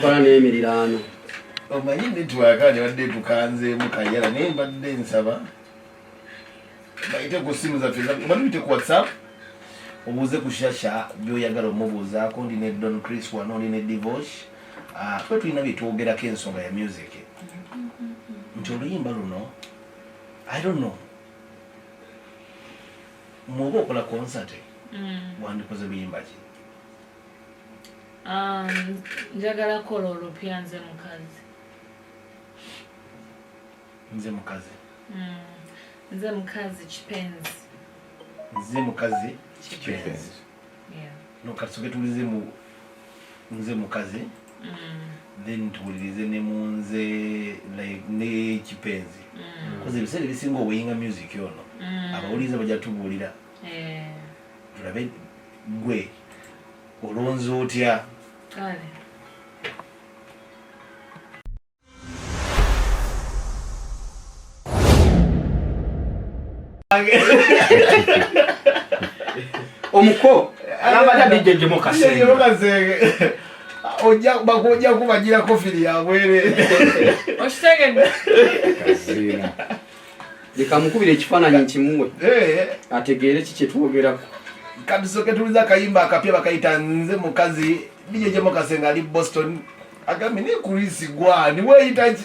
Kampala n'emirirano. Omanyi network wadde tukanze mukayala naye mbadde nsaba bayite ku simu zaffe bite ku WhatsApp obuuze ku shasha by'oyagala omubuuzaako ndi ne Don Chris wano ndi ne Divorce twe tulina byetwogerako ensonga ya music nti oluyimba luno I don't know mwoba okola concert wandikoze luyimba ki njagala kola olupya nze mukazi. nze mukazi nze mukazi kipenzi. nze mukazi kipenzi. No katusoke tulize mu nze mukazi then tuwulirize ne munze like ne kipenzi koze bisere bisinga obuyinga music yono abawuliza bajja tubuulira tulabe gwe olonzo otya kale Omuko nabata DJ Jemo Kasenge. Ojja kubagira kofiri yabwere. Oshitegedde. Kasina. Likamukubira ekifaananyi kimuwe. Ategeere kiki twogera. Kabisoke tuliza kayimba akapya bakayita nze mukazi DJ Jemo Kasenge ali Boston. Agami ni Chris gwani weyita ki.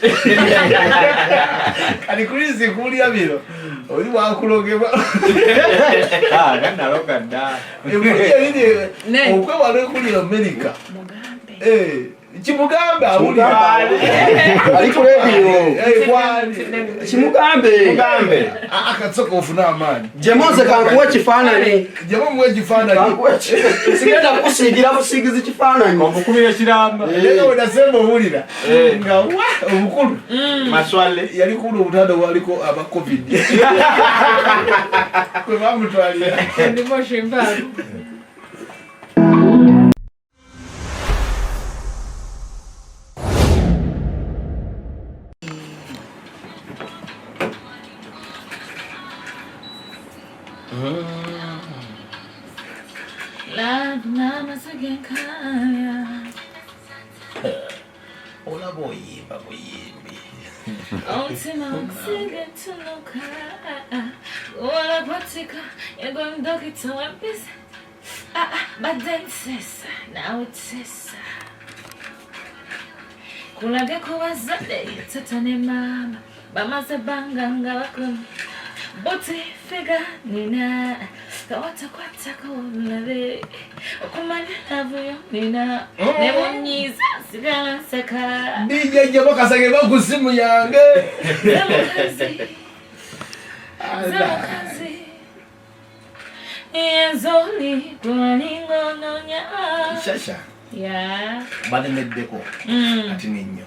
Kali Chris kulia biro. Oli wakulogeba. Gana loga da. Okwe wale kuli America. Mugambe. Chimugambe awuli. Ali radio. Kwani. Chimugambe. Mugambe. Akatsoka ofuna amani. Jemoze kankuwa kifaananyi. Jemo mwe kifaananyi. Sigenda kusigira busigizi kifaananyi. Omukubira kiramba. Leo ndasemba ohulira. Nga wa omukulu. Maswale. Yali kuno obutanda waliko aba covid. Kwe bamutwalira. Ndimo shimbago. Ola boyimba boyimbi. Ultima utsige tunuka wala kwatika yego mdoki tawapisa baden sesa na utsesa kulage kuwazade tatane mama bamaze banganga wakumi buti figa nina kawata kwata kulabe okumanya havuyo nina nebonyiza sigala saka DJ Jemo Kasenge bakusimu yange Zamukazi Yenzoli Kumaningo nonya Shasha Yeah Bade meddeko Ati ninyo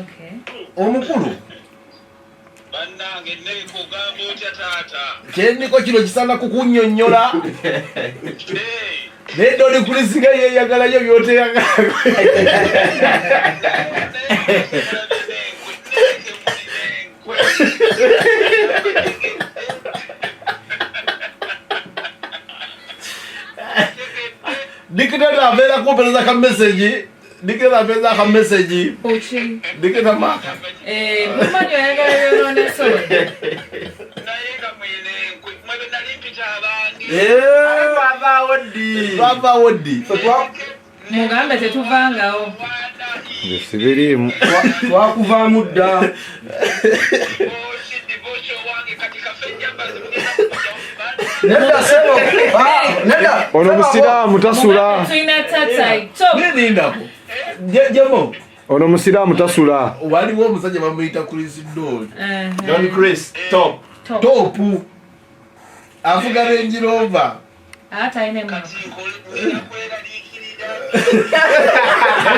Okay Omukulu Bannange nneko gamba otya taata. Kyenniko kino kisana kukunnyonnyola. Nedda oli kulisinga yeeyagalayo by'oteyagala. Dikitata abeera kumpereza ka message. Dikitata abeera ka message. Uchi Dikitata maka. Mumanyo yagala yolone solo. Nayenga mwene mwebe nalimpita abangi. Baba wodi. Mugambe tetuvangawo. Sibirimu. Twakuvaamu dda. Divorce wange katika fenja basi Nedda sebo. Nedda. Ono musiraamu tasula. Tuina tatai. Nindako. Jemo. Ono musiraamu tasula. Waliwo omusajja bamuyita Chris Dole. Don Chris top. Topu. Avuga Range Rover. Ata ine mwa.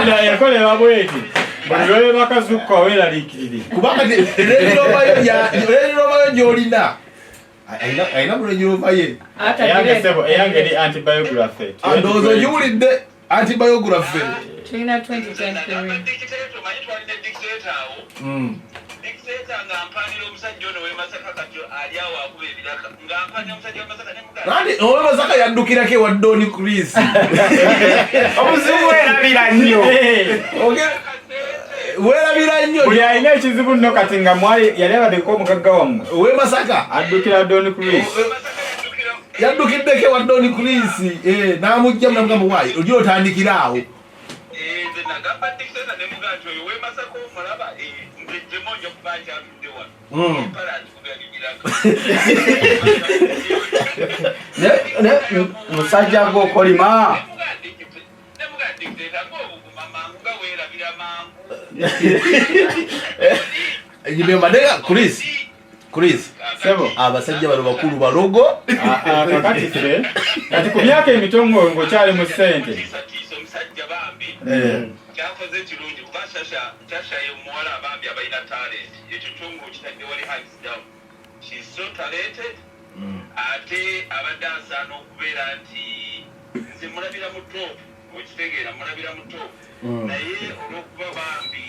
Nda yakolera bweti. Bwe bakazuka wera likiriri. Kubanga Range Rover yo gyolina. Aina mu Range Rover ye. Ata Eyange direct. sebo eyange di antibiography. Andozo yulidde antibiography. Tuina 2023. Dictator ngampanira omusajja ono w'Emasaka kati ali awo akuba ebiraka. Ngampanira omusajja w'Emasaka ne mugamba. Nandi ow'Emasaka yaddukirako ewa Don Chris. Obuzibu erabira nnyo. Okay. werabira nnyo buli alina ekizibu nno kati nga mwali yali abaddeko omugagga wammwe we Masaka addukira Don Chris yaddukiddeko ewa Don Chris n'amugjamu namugamba waayi oli otandikira awo nze nagamba dictator ne mugaa nti oyo wemasako omulaba njejjemu ojja kuba nkyatudde wano empala ndikugalimirako musajja gw'okolima nemugaa dictator ng'obuguma mangu nga weerabira mangu nyimbembadega Chris sebo abasajja bano bakulu balogo kakati ffe kati ku myaka emitongo ng'okyali mu ssente omusajja bambi kyakoze kirungi kuba Shasha ye muwala abambi abalina talent ekyo kyongo kitadde wali hands down she's so talented ate abadde asaana okubeera nti nze mulabira mu top okitegeera mulabira mu top naye olw'okuba bambi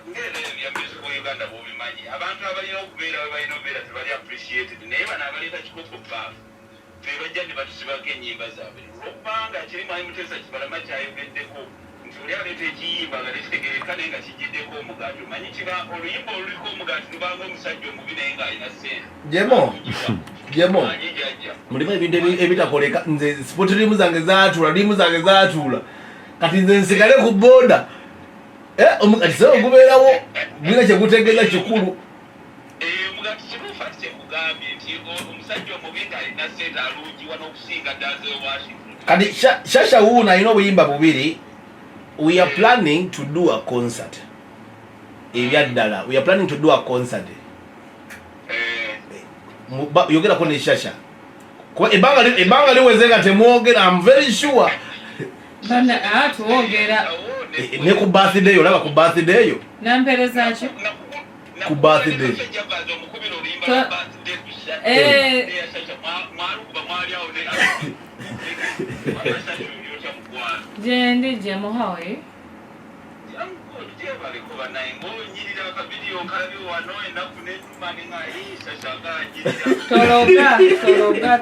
ng'ebyo bya music wa Uganda bw'obimanyi abantu abalina okubeera we balina okubeera tebali appreciated naye bano abaleeta kikopo baafu fe bajja ne batusibako ennyimba zaabwe olwokubanga kirimu Ali Mutesa Kibalama kyayogeddeko nti oli aleeta ekiyimba nga tekitegereka naye nga kijiddeko omugaati omanyi kiba oluyimba oluliko omugaati lubanga omusajja omubi naye ng'alina ssente jemo mulimu ebintu ebitakoleka nze sport limu zange zaatuula kati nze nsigale ku boda omugati se ogubeerawo gwina kyegutegeeza kikulu omugaati kibuufa ti kyekugambye nti omusajja omubi ng'alina ssente alungiwa n'okusinga Denzel Washington kati Shasha wuuno alina obuyimba bubiri we are planning to do a concert ebyaddala we are planning to do a concert yogerako ne Shasha kuba ebbanga liweze nga temwogera I'm very sure tuwogera ne ku birthday yo olaba ku birthday yo nampereza ki ku birthday jendi jemuhawe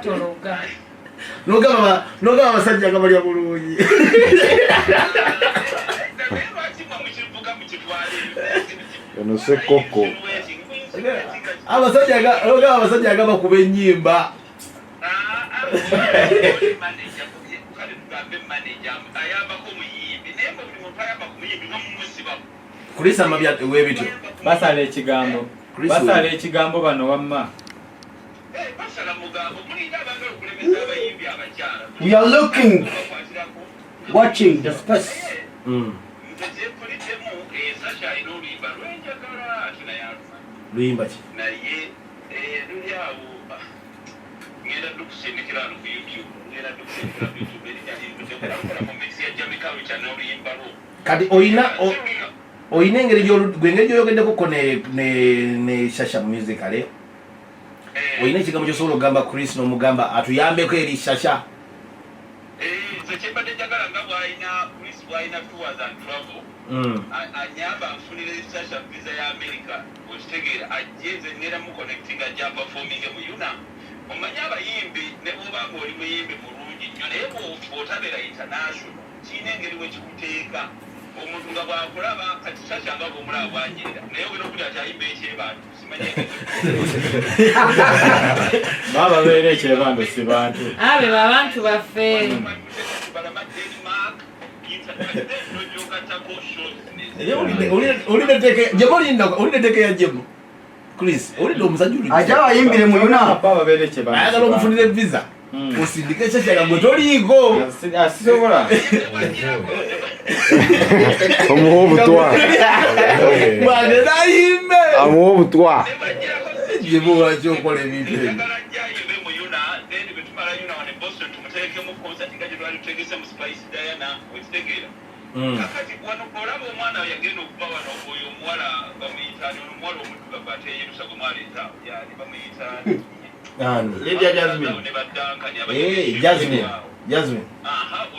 tologa nogaba abasajja nga balya bulungi ono sekoko abasajja nga bakuba ennyimba Chris amabya webityo basala ekigambo bano wamma we are looking watching the space luyimba ki naye luli awo ngenda dukusindikira no ku YouTube ngenda dukusindikira ku YouTube erikyalindutekola mu mix ya Jamaica Lucha n'oluyimba lwo kati oyina engeri gyoyogeddeko ne Shasha musicale oyina ekigambo kyosobola okugamba Chris n'omugamba atuyambeko eri Shasha nze kyembadde njagala nga Chris bw'alina tours and travel anyamba nfunire Shasha visa ya America okitegeera ajje nze ngenda mu connecting ajja performing mu Yuna omanyi abayimbi ne bw'oba ng'oli muyimbi mulungi nnyo naye bw'otabeera international kiina engeri wekikuteeka omuntu nga bw'akulaba kati Shasha nga bw'omulaba bwanyirira naye ogenda okuli ati ayimba ekyebantu simanye baba beera ekyebantu si bantu abe babantu baffe olideteke ya jemu Chris olidde omusajja ajja bayimbire mu Yuna baba beera ekyebantu ayagala omufunire visa osindike Shasha gwe toliiko asisobola omuwa obutwa bwange nayimbe amuwa obutwa jemu lwaki okola ebintu ebyo kakati wano olaba omwana yagenda okuba wano oyo omuwala bamuyitaani ono omuwala omuddugavu ate yerusa gwe mwaleeta yani bamuyitaani Lydia Jasmine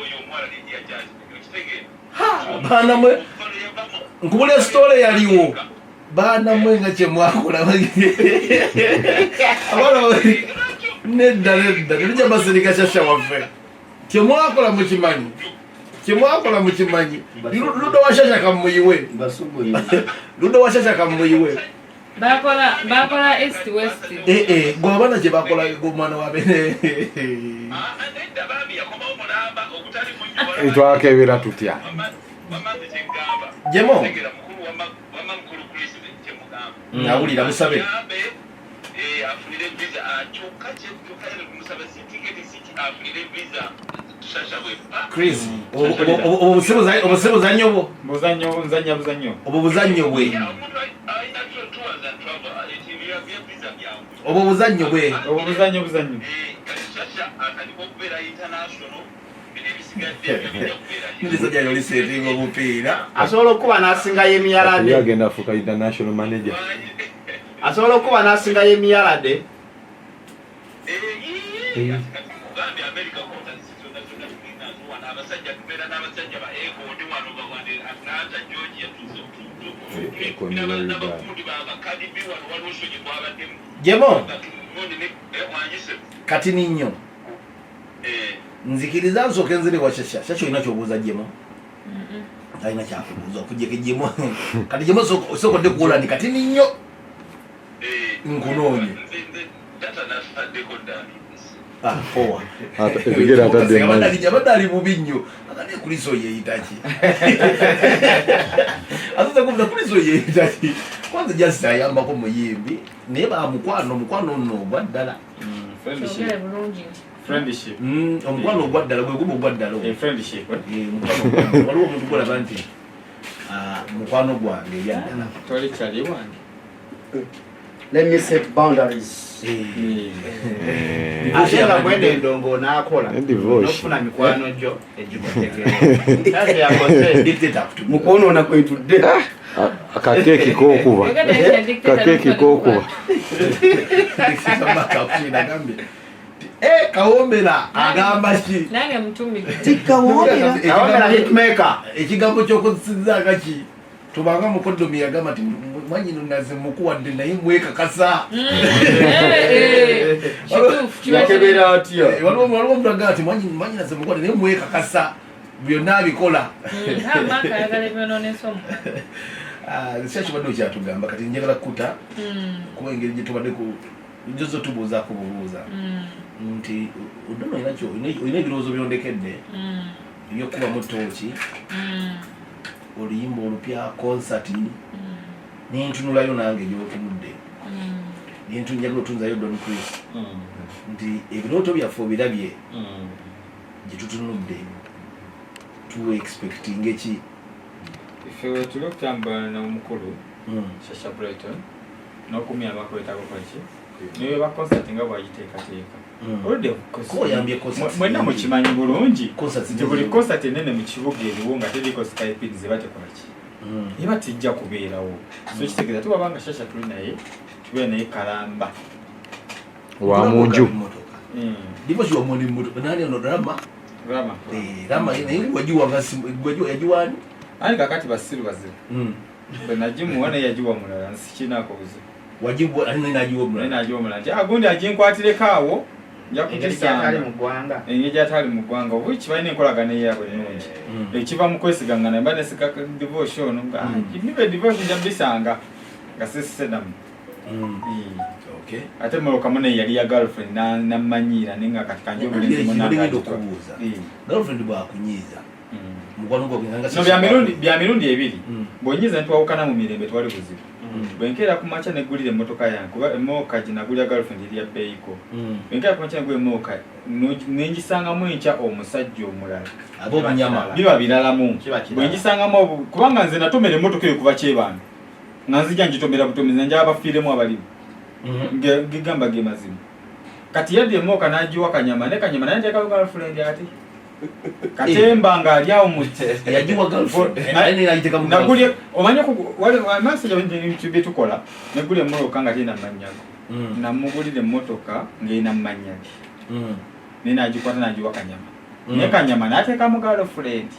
oyo omuwala Lydia Jasmine okitegeera baana mwe nkubula story yaliwo baana mwe nga kyemwakola abaana nedda tujja basirika Shasha waffe kyemwakola mukimanyi Kimwakola mukimanyi. Ludo washasha kamuyiwe. Basubuye. Ludo washasha kamuyiwe. Bakola east west. Gwabana kye bakola gomwana wa bene. Twakebera tutya. Jemo. Nawulira musabe. Afunire visa achoka musabe ticket city afunire visa tushashabwe. Chris, obusebo zanyobo. Buzanyo. Obo buzanyo bwe. Obo buzanyo bwe. Ndizoja yoli setting obupiira. Asobola okuba n'asingayo emiyalade. Yagenda afuuka international manager. Asobola okuba n'asingayo emiyalade. Jemo. Kati ninyo. Nzikiriza nsooke nzire washasha. Shasho inachobuuza Jemo. Aina kyakubuuza okujjeko Jemo. Kati Jemo soko de kuola ni kati ninyo. Nkunoonye. Poa. Tegera atadde mmanyi. Abadali bubi nnyo. Akane kuliso yeeyitaki. Atuza kuvuga kuliso yeeyitaki. Kwanza just ayambako muyimbi. Naye mukwano nno ogwaddala. Friendship. Omukwano ogwaddala gwe guba ogwaddala. Friendship. Waliwo omuntu gwolaba nti mukwano gwange ebyaddala. Twali kyali wange. Let me set boundaries. Ate nga gwende ndongo n'akola. N'okufuna mikwano gyo egikutegera. Ate yakoze dictator kutubu. Mukwonoona kwetudde. Akakeeki k'okuba. Kakeeki k'okuba. Kawombera agamba ki? Nange mutumi. Kawombera hitmaker. Ekigambo ky'okusinza kaki? Tubanga mukodomi yagamba ati mwanyi naze mukuwadde naye mwekakasa. Yakebera atya. Waliwo omuntu agamba ati mwanyi naze mukuwadde naye mwekakasa. Byonna abikola. Maka yagala byononeso mu. Kyakibadde kyatugamba kati njagala kukuta kuba engeri gye tubadde ku njozo tubuuza kubuuza nti odono inakyo olina ebirowoozo byondekedde ebyokubamu ttooki oluyimba olupya konsati nentunulayo nange gyotunudde nentunjagala otunzayo Don Chris nti ebirooto byaffe obirabye gye tutunudde tuwe expecting eki Ife tuli okutambula n'omukulu Shasha Brighton n'okumya abakwetako kwaki niwe ba concert nga bwagiteekateeka oludde mwena mukimanyi bulungi nti buli concert enene mu kibuga eriwo nga teriko Skype ze batekolaki eba tijja kubeerawo so kitegeeza tubabanga Shasha tuli naye tubeera naye kalamba wa munju ndipo kiwa mwoni mmotoka nani ono Rama naye gwajiwa yajiwani ani kakati basiru bazibu benajimu wana yajiwa mulala nsikinako buzibu wajibu ani najiwa mulala najiwa mulala agundi ajinkwatire kaawo yakutali mu gwanga engeja atali mu gwanga obuki balina enkolagana eyabwe ennungi ekiva mu kwesigangana mba nesika devotion nga nibe devotion jabisanga nga sisisedamu ate moloka mune yali ya girlfriend namanyira ninga katika njo bulinzi munanga girlfriend bwakunyiza bya mirundi ebiri bwonyiza ntwawukana mu mirembe twali buzibu bwenkeera ku macha negulire emmotoka yange kuba emmotoka ginagulira girlfriend eri ya beiko bwenkeera ku macha negulire emmotoka nengisangamu enkya omusajja omulala biba biralamu bwengisangamu kubanga nze natomera emmotoka eyo kuba kyebanga nga nzija ngitomera butomezi njaba bafiiremu abalimu gigamba ge mazimu kati yadde emmotoka nagiwa Kanyama ne Kanyama naye nteekayo girlfriend ate Katemba nga ali awo muti yajiwa girlfriend ani ayiteka mu nagulye omanya ko wale message y'ibintu tukola nagulye emmotoka nga tena manyago namugulire emmotoka ngena manyagi nina ajikwata najiwa Kanyama ne Kanyama nateeka mu girlfriend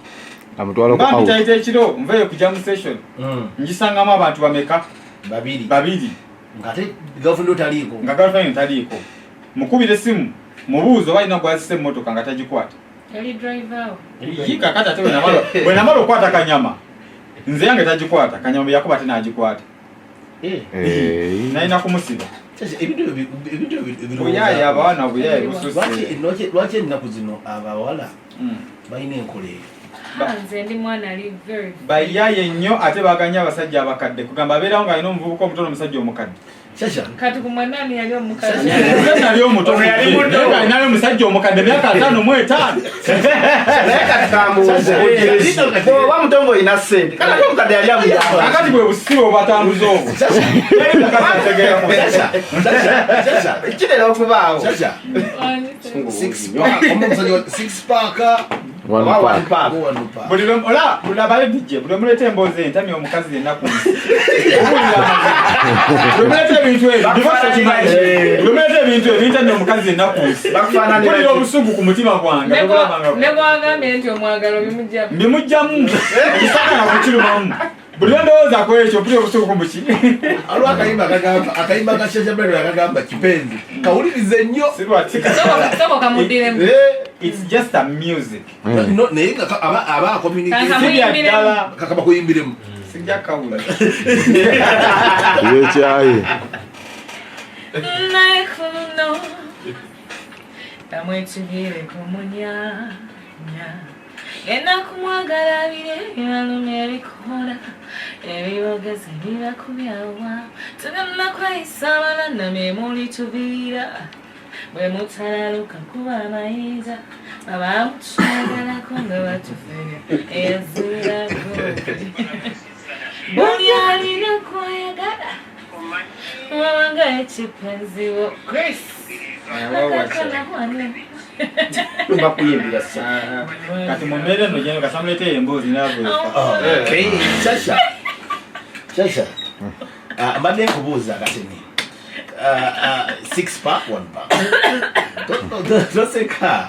amutwala ko awo mbaita ekiro nveyo ku jam session ngisangamu abantu bameka babiri ngate girlfriend otaliko nga girlfriend otaliko mukubire simu mubuuzo balina gwazise emmotoka nga tagikwata Yali driver. Yika kata tewe na malo kwata kanyama. Nze yange tajikwata, kanyama yakuba tena ajikwata. Na ina kumusiba. Ebintu Oyaye abaana obuyaye bususse. Lwaki ennaku zino abawala balina enkole Nze ndi mwana ali very. Bayaye nnyo ate baganya abasajja abakadde kugamba abeerawo nga alina omuvubuka omutono omusajja omukadde. Chacha Kati ku mwanani yali omukazi. Nali omutono yali muddo nga alina omusajja omukadde myaka 5 mu 5. Kati kamuze. Wa mutongo ina sente. Kati omukadde yali amuyamba. Akati bwe busiro obatambuza obwo. Chacha Kinera okubaawo. Chacha 6 pack One pack. Buli abale DJ buli muleta emboozi entamya omukazi yenna ku nsi. Buli muleta ebintu ebyo buli muleta ebintu ebyo entamya omukazi yenna ku nsi. Mpulira obusungu ku mutima gwange. Ne gwagambye nti omwagalo bimujjamu. Mbimujjamu ekisagala kukirumamu. Buli ndowooza ku ekyo mpulira obusungu ku muki. Aliwo akayimba ka Chacha Brand akagamba kipenzi kawulirize nnyo Soko kamuddiremu. It's just a music. naye aba communication kakaba kuyimbiremu Sijja kawula. Yekyaye. Naye kuno tamwetugire kumunyanya. Genda kumwagala bire ebyalumya ebikola ebibogezi bibakubyawa tugenda kweyisa abalanda memuli tubiira bwe mutalaluka kuba amayinza abamutwagalako nga batufere eyazuulago buli alina kwayagala wabanga ekipenziwo Chris akakana wane Bakuyimbira sa. Kati mumere no jeno kasamulete emboozi nabo. Chacha mbadde nkubuuza kateni 6 pack 1 pack toseka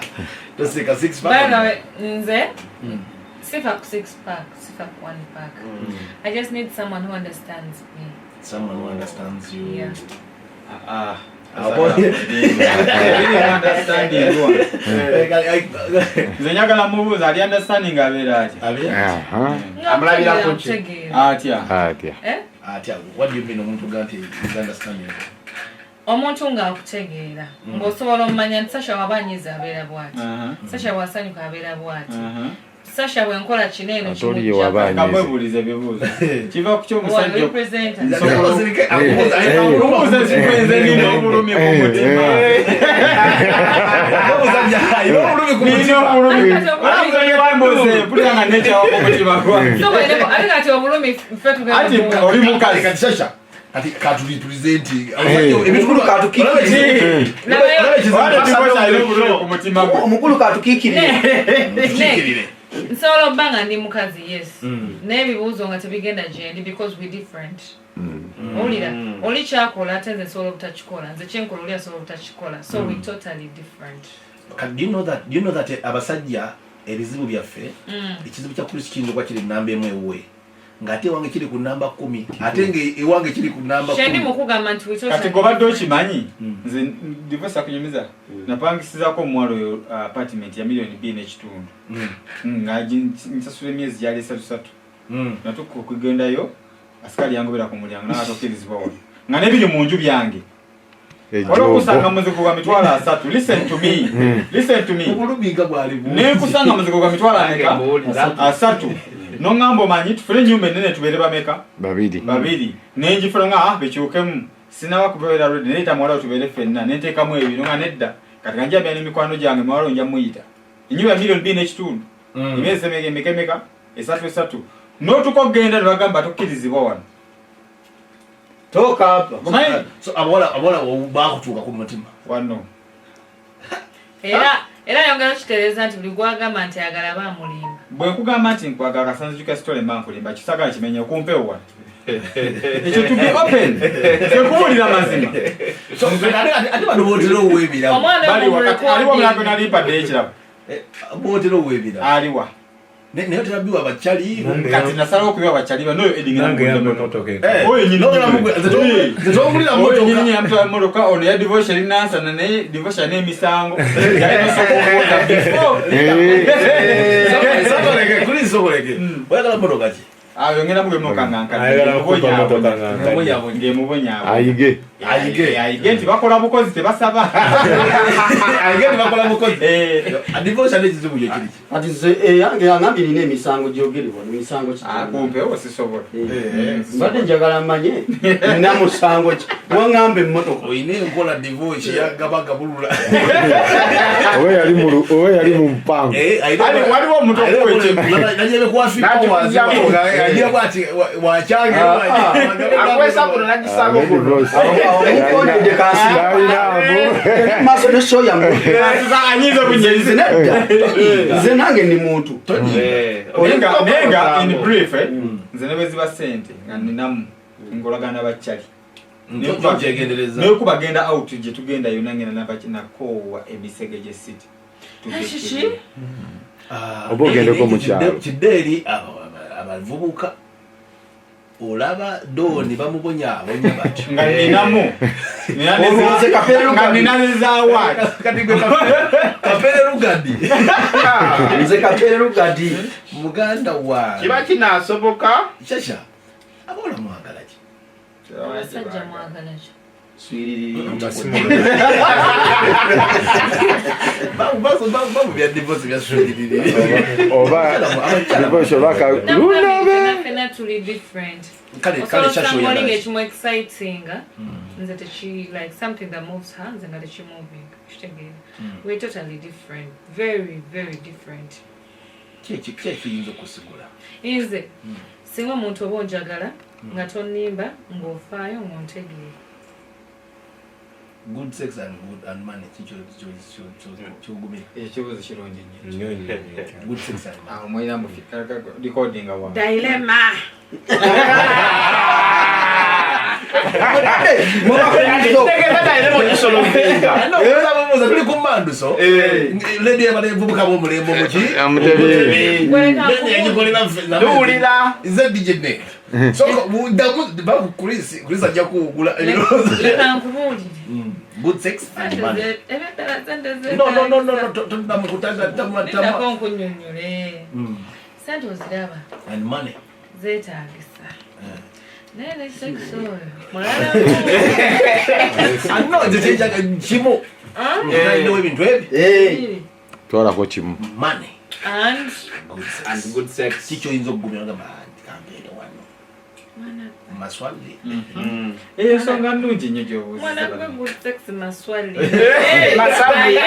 6 pack. By the way, nze sifa 6 pack, sifa 1 pack. I just need someone who understands me. Someone who understands you. Yeah. Nze njagala mubuuza ali understanding abeera atya. Amulabira ku ki? Atya. What do you mean omuntu ganti is understanding? Omuntu ng'akutegeera ng'osobola omumanya nti Sasha wabanyiza abeera bw'ati. Sasha wasanyuka abeera bw'ati. Sasha bwenkola kino eno kimujja. Kamwebuuliza ebibuuzo. Kiva ku ky'omusajja. Omubuuza sikwenze nina obulumi ku mutima. Pulira nga nekyawa ku mutima gwange. Ate kati obulumi ffe tugenda. Ati oli mukazi. Kati Sasha kati katulipresenti Ebikulu katukikirire. Ku mutima gwe. Omukulu katukikirire. Nsobola obba nga ndi mukazi yes. N'ebibuuzo nga tebigenda gyendi because we different. Owulira oli kyakola ate nze nsobola obutakikola nze kyenkola oli asobola obutakikola so we totally different. Do you know that abasajja ebizibu byaffe ekizibu kya Chris kiyinza okuba kiri namba emu ewuwe ng'ate ewange kiri ku namba 10 ate ewange kiri ku namba 10. Kyendi mukugamba nti kati gobadde okimanyi nze divorce akunyumiza napangisizaako omuwala oyo apartment ya $2 million nga nsasula emyezi gyali 3 natuka okugendayo asikali yangobera ku mulyango n'atokkirizibwa wano nga n'ebiri mu nju byange olwokusanga muzigo gwa mitwalo 3. Listen to me nenkusanga muzigo gwa mitwalo 3 nongamba omanyi tufune ennyumba ennene tubeere bameka 2 nenjifuna nga bekyukemu sinaba kubeera redi neeta muwala tubeere ffenna nenteekamu ebiro nga nedda kati nga njabya n'emikwano gyange muwala nja muyita ennyumba ya $1.2 million emyezi emekemeka 3 n'otuka okgenda ne bagamba tokkirizibwa wano Toka hapa. So abawala bakutuuka ku mutima wano era yongera kitereeza nti buli gwagamba nti ayagala bamulimba. Bwe nkugamba nti nkwagala kasanzuka sitole mba nkulimba kisagala kimenya okumpewo wano ekyo to be open sekuwulira mazima ate bano bootera owebira aliwo omulago nalimpadde ekirabo bootera owebira aliwa ne terabiwa abachali kati nasala okubiwa abachali bano edinga nange yambe motoka oyo nyine zetongulira motoka nyine yamtwa motoka ono ya divorce linansa ne divorce ne misango yaino sokoleke kuli sokoleke oyagala motoka ki ayongera mugwe mokanganka ayige nti bakola bukozi tebasaba ayige bakola bukozi divorce ne kizibu kyo kiri ati yange yangambi nine emisango gyogeribwa emisango ki kumpe osisobola mbadde njagala manye nina musango ki wangambe mmotoka oyine enkola divorce yagabaga bulula owe yali mu mpango waliwo omuntu najebe kwafika wazi ajia bwati wachange akwesa kuno nagisago kuno omukonde kansiga maso ne soya mu anyize kunyerize nze nange ni muntu nenga in brief nze nebeziba sente nga ninamu ngolagana bachali naye kubagenda out gye tugenda yonna ngenda nabakinakoowa ebisegeje city oba ogendeko mu kyalo kideeri abavubuka olaba doni bamubonyabonya bati nga ninamu nga ninazizaawaati kati gwe kapere lugadi nze kapere lugadi muganda wa kiba kinasoboka shasha abola mwagala ki abasajja mwagala ki swiririri babu bya divorce bya swiririri oba divorce baka lunabe fena tuli different kale shasha someone get more exciting nze techi like something that moves hands and techi moving shtegera we're totally different, very very different. Kiki yinza kusigula inze singa omuntu oba onjagala nga tonimba ng'ofaayo ng'ontegeera. Good sex and money chicho chugumira ekibuzo kirungi nnyo good sex and money mwina mu recording wa dilemma tuli kummandu so lady abavubuka bomulembo muki duulira nze dijene so kulisa ajja kuwugula good sex and money no nkunnyonnyole sente oziraba and money zeetaagisa nene sexual kimu nainawo ebintu ebi twalako kimu money and good sex kikyoyinza okugumira nga kampeere wano maswali eyo nsonga nnungi nnyo gyobuuza mwana gwe good sex maswali maswali